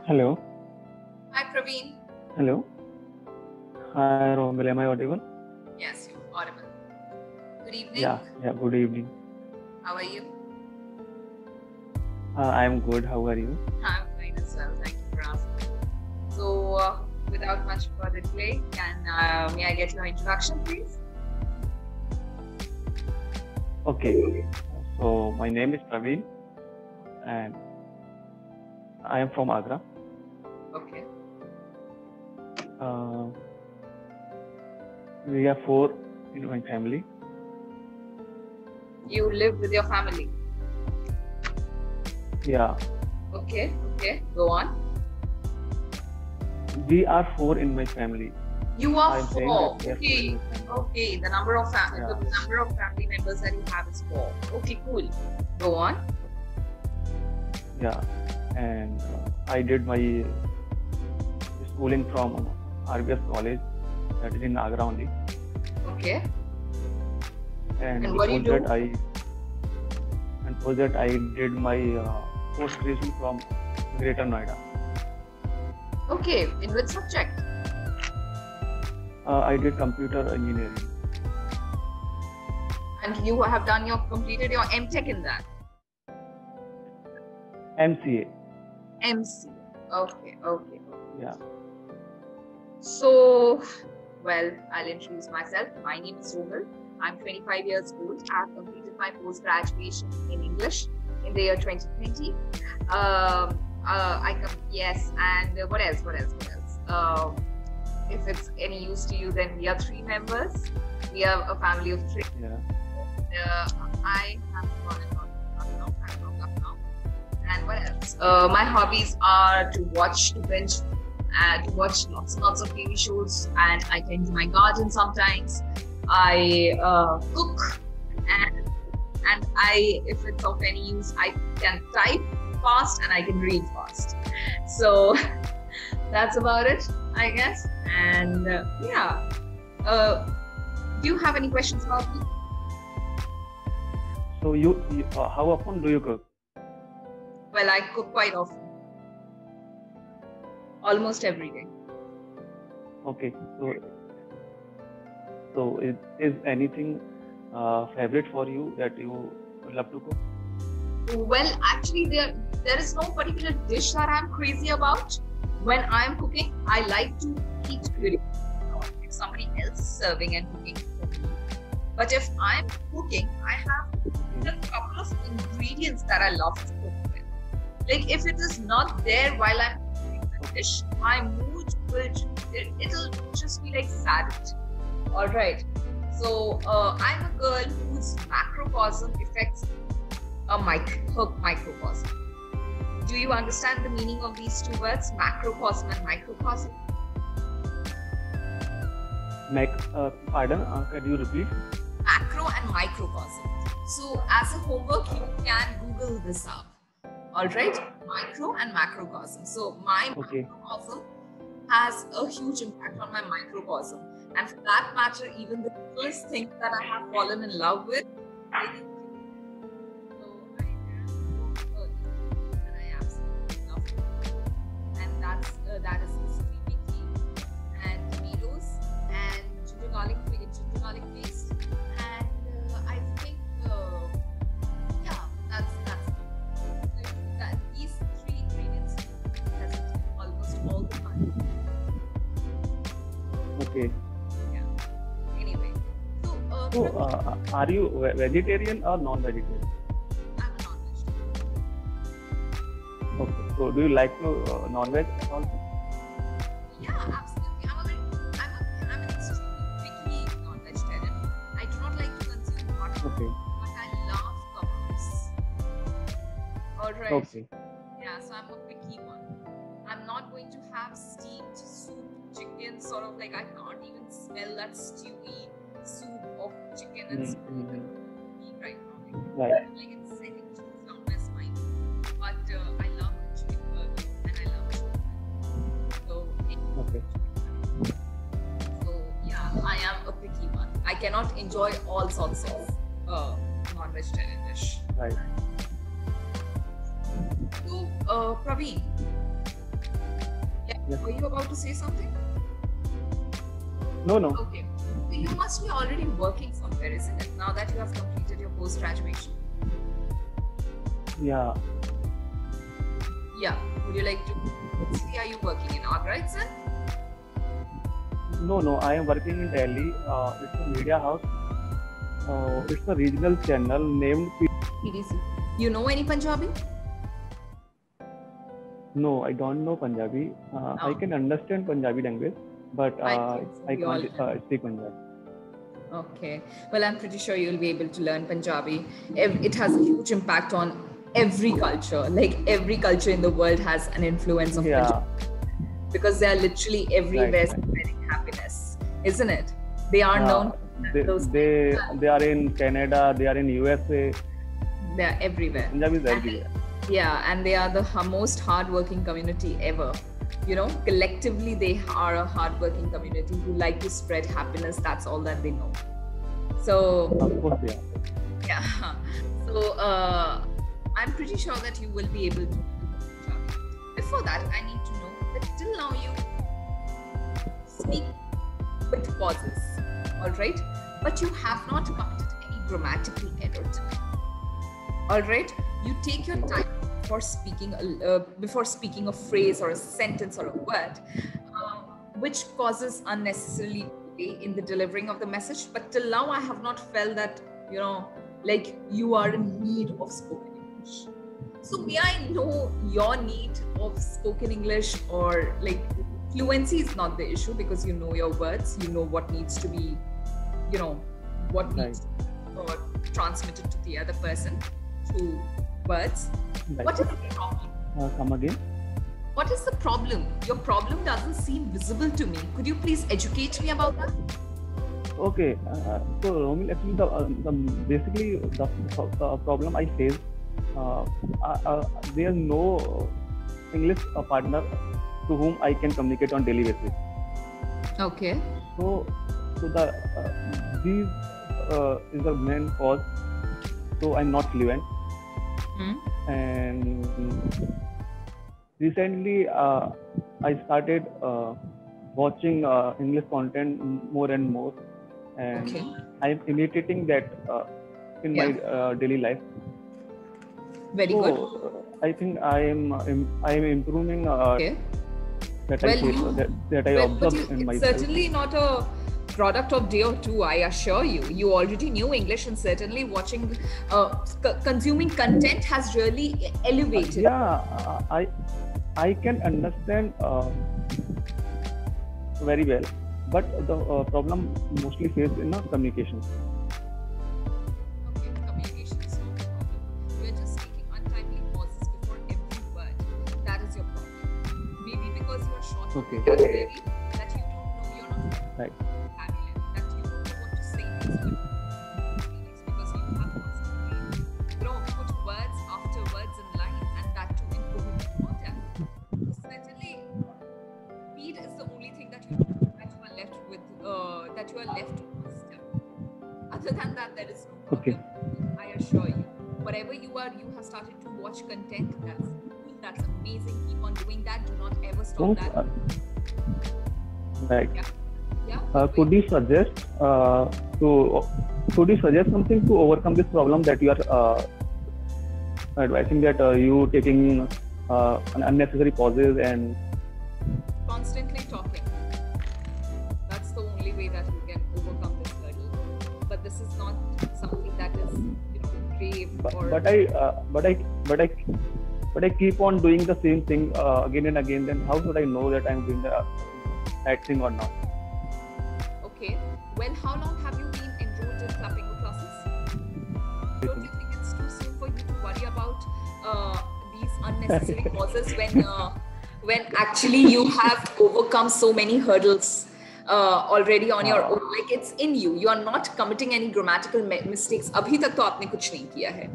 Hello. Hi, Praveen. Hello. Hi, Romil. Am I audible? Yes, you're audible. Good evening. Yeah. Good evening. How are you? I am good. How are you? I'm fine as well. Thank you for asking. So, without much further delay, may I get your introduction, please? Okay. So my name is Praveen, and I am from Agra. Okay. We are four in my family. You live with your family? Yeah. Okay. Go on. We are four in my family. You are I'm saying four. that we are four in my family. Okay. The number of Yeah. the number of family members that you have is four. Okay, cool. Go on. Yeah. And I did my schooling from RBS College, that is in Agra only. Okay. And what do you do? Post that I did my post graduation from Greater Noida. Okay. In which subject? I did computer engineering. And you have completed your MTech in that? MCA. MC. Okay. Yeah. So, well, I'll introduce myself. My name is Romil. I'm 25 years old. I have completed my post-graduation in English in the year 2020. Yes, and what else? If it's any use to you, then we are three members. We are a family of three. Yeah. I have gone now. And what else? My hobbies are to watch, to binge, to watch lots and lots of TV shows, and I tend to my garden sometimes. I cook, and if it's of any use, I can type fast and I can read fast. So that's about it, I guess. And do you have any questions about me? So you how often do you cook? Well, I cook quite often. Almost every day. Okay. So is anything favorite for you that you love to cook? Well, actually, there is no particular dish that I'm crazy about. When I'm cooking, I like to eat good. If somebody else is serving and cooking for me. But if I'm cooking, I have a couple of ingredients that I love to cook with. Like if it is not there while I'm cooking the dish, my mood it'll just be like saddened. All right. So I'm a girl whose macrocosm affects her microcosm. Do you understand the meaning of these two words, macrocosm and microcosm? Pardon? Can you repeat? Macro and microcosm. So as a homework, you can Google this up. All right, micro and macrocosm. So my macrocosm has a huge impact on my microcosm, and for that matter, even the littlest thing that I have fallen in love with. I absolutely love it, and that is the sweet tea and tomatoes and ginger garlic paste, and I think these three ingredients present almost all the time. Okay. Yeah. Anyway, so are you vegetarian or non-vegetarian? I'm a non-vegetarian. Okay. So do you like non-veg also? Yeah, absolutely. I'm an extremely picky non-vegetarian. I do not like to consume mutton, but I love kebabs. All right. Okay. Yeah, so I'm a picky one. I'm not going to have steamed soup, chicken, sort of like I can't even smell that stewy soup of chicken and spoon right now. Right. Like it's setting to somewhere spine. But I love a chicken burger and I love chicken. So yeah, I am a picky one. I cannot enjoy all sorts of non-vegetarian dish. Right. So, Praveen, Were you about to say something? No. Okay. So you must be already working somewhere, isn't it? Now that you have completed your post-graduation. Yeah. Yeah. Would you like to? See, are you working in Agra itself? No. I am working in Delhi. It's a media house. It's a regional channel named. PDC. You know any Punjabi? No, I don't know Punjabi. I can understand Punjabi language, but I can't speak Punjabi. Okay. Well, I'm pretty sure you'll be able to learn Punjabi. It has a huge impact on every culture. Like every culture in the world has an influence of Punjabi. Because they are literally everywhere spreading happiness, isn't it? They are known. They are in Canada. They are in USA. They are everywhere. Punjab is everywhere. Yeah, and they are the most hardworking community ever. You know, collectively they are a hardworking community who like to spread happiness. That's all that they know. So, of course, yeah. So, I'm pretty sure that you will be able to do Punjabi. Before that, I need to know that till now you speak with pauses, all right? But you have not committed any grammatical error. All right? You take your time before speaking a phrase or a sentence or a word, which causes unnecessarily delay in the delivering of the message. But till now, I have not felt that, you know, like you are in need of spoken English. So may I know your need of spoken English, or like fluency is not the issue because you know your words, you know what needs to be, you know, what needs to be transmitted to the other person through words. What is the problem? Come again. What is the problem? Your problem doesn't seem visible to me. Could you please educate me about that? Okay. So Romil, actually, basically the problem I face, there is no English partner to whom I can communicate on daily basis. Okay. So these is the main cause. So I'm not fluent. And recently I started watching English content more and more, and I'm imitating that in my daily life. Very good. I think I am improving. That I observe in myself. Certainly not a product of day or two, I assure you. You already knew English, and certainly watching, consuming content has really elevated. I can understand very well, but the problem mostly faced in communication. Okay, communication is not the problem. You are just taking untimely pauses before every word. That is your problem. Maybe because you are short of vocabulary, that you don't know, you're not right. Because you have constantly, put words after words in line, and that too in coherent content. Certainly, speed is the only thing that you are left with. That you are left to master. Other than that, there is no problem. I assure you. Whatever you have started to watch content. That's cool. That's amazing. Keep on doing that. Do not ever stop that. Right. Yeah. Could you suggest something to overcome this problem that you are advising, that you taking unnecessary pauses and constantly talking? That's the only way that you can overcome this hurdle. But this is not something that is, grave or. But I keep on doing the same thing again and again. Then how should I know that I'm doing the right thing or not? Okay. Well, how long have you been enrolled in Flamingo classes? Don't you think it's too soon for you to worry about these unnecessary pauses when actually you have overcome so many hurdles already on your own? Like, it's in you. You are not committing any grammatical mistakes. Abhi tak to aapne kuch nahi kiya hai.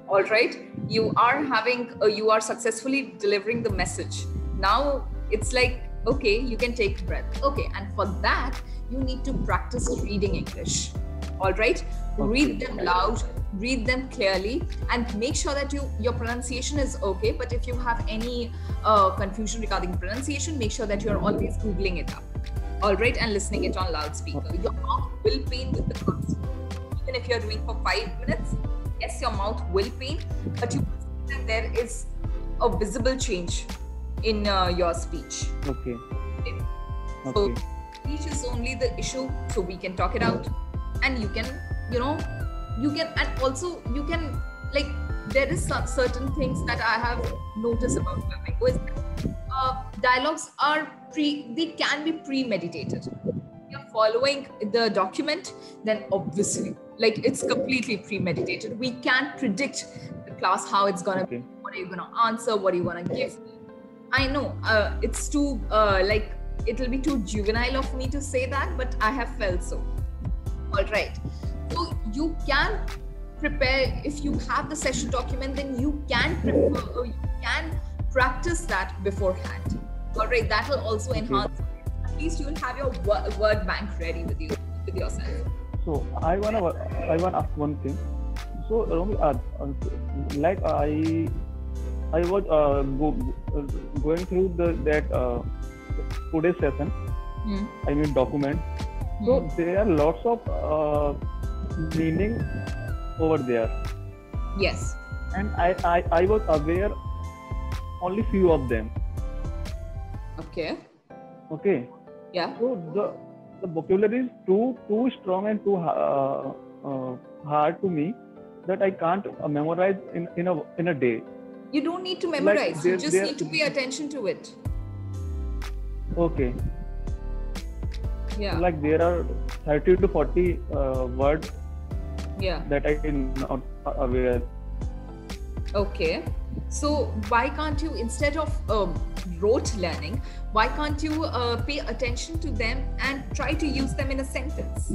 All right. You are successfully delivering the message. Now it's like, okay, you can take a breath. Okay, and for that, you need to practice reading English. All right, Okay. read them loud, read them clearly, and make sure that your pronunciation is okay. But if you have any confusion regarding pronunciation, make sure that you're always googling it up. All right, and listening it on loudspeaker. Your mouth will pain with the class. Even if you're doing for 5 minutes, yes, your mouth will pain, but you will see that there is a visible change in your speech. Okay. Okay. So Okay. speech is only the issue, so we can talk it out, and you can, and also you can, like, there is some certain things that I have noticed about Flamenco is dialogues are they can be premeditated. You're following the document, then obviously, like, it's completely premeditated. We can't predict the class how it's gonna be. Okay. What are you gonna answer? What are you gonna give? I know it's too like, it'll be too juvenile of me to say that, but I have felt so. All right. So you can prepare, if you have the session document, then you can prepare, or you can practice that beforehand. All right. That will also enhance. At least you will have your word bank ready with yourself. So I wanna ask one thing. So like I was going through that today's session. I mean document. So there are lots of meaning over there. Yes. And I was aware only few of them. Okay. Okay. Yeah. So the vocabulary is too strong and too hard to me that I can't memorize in a day. You don't need to memorize. Like you just need to pay attention to it. Okay. Yeah. So like there are 30 to 40 words. Yeah. That I am not aware. Okay. So why can't you, instead of rote learning, why can't you pay attention to them and try to use them in a sentence?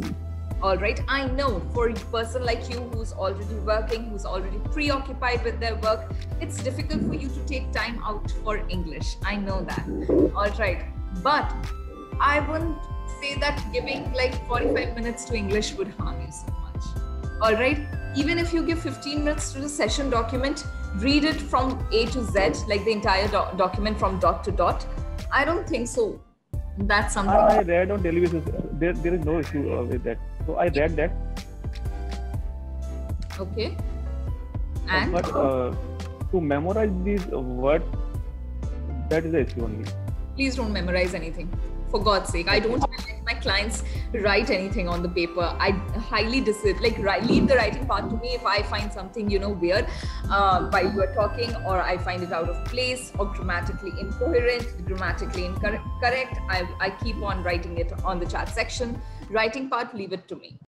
All right. I know for a person like you who's already working, who's already preoccupied with their work, it's difficult for you to take time out for English. I know that. All right. But I wouldn't say that giving like 45 minutes to English would harm you so much. All right. Even if you give 15 minutes to the session document, read it from A to Z, like the entire document from dot to dot. I don't think so. That's something I read on daily basis. There is no issue with that. So I read that. Okay. And But to memorize these words, that is the issue only. please don't memorize anything. For God's sake, I don't let my clients write anything on the paper. I highly leave the writing part to me if I find something, weird while you're talking, or I find it out of place or grammatically incoherent, grammatically incorrect. I keep on writing it on the chat section. Writing part, leave it to me.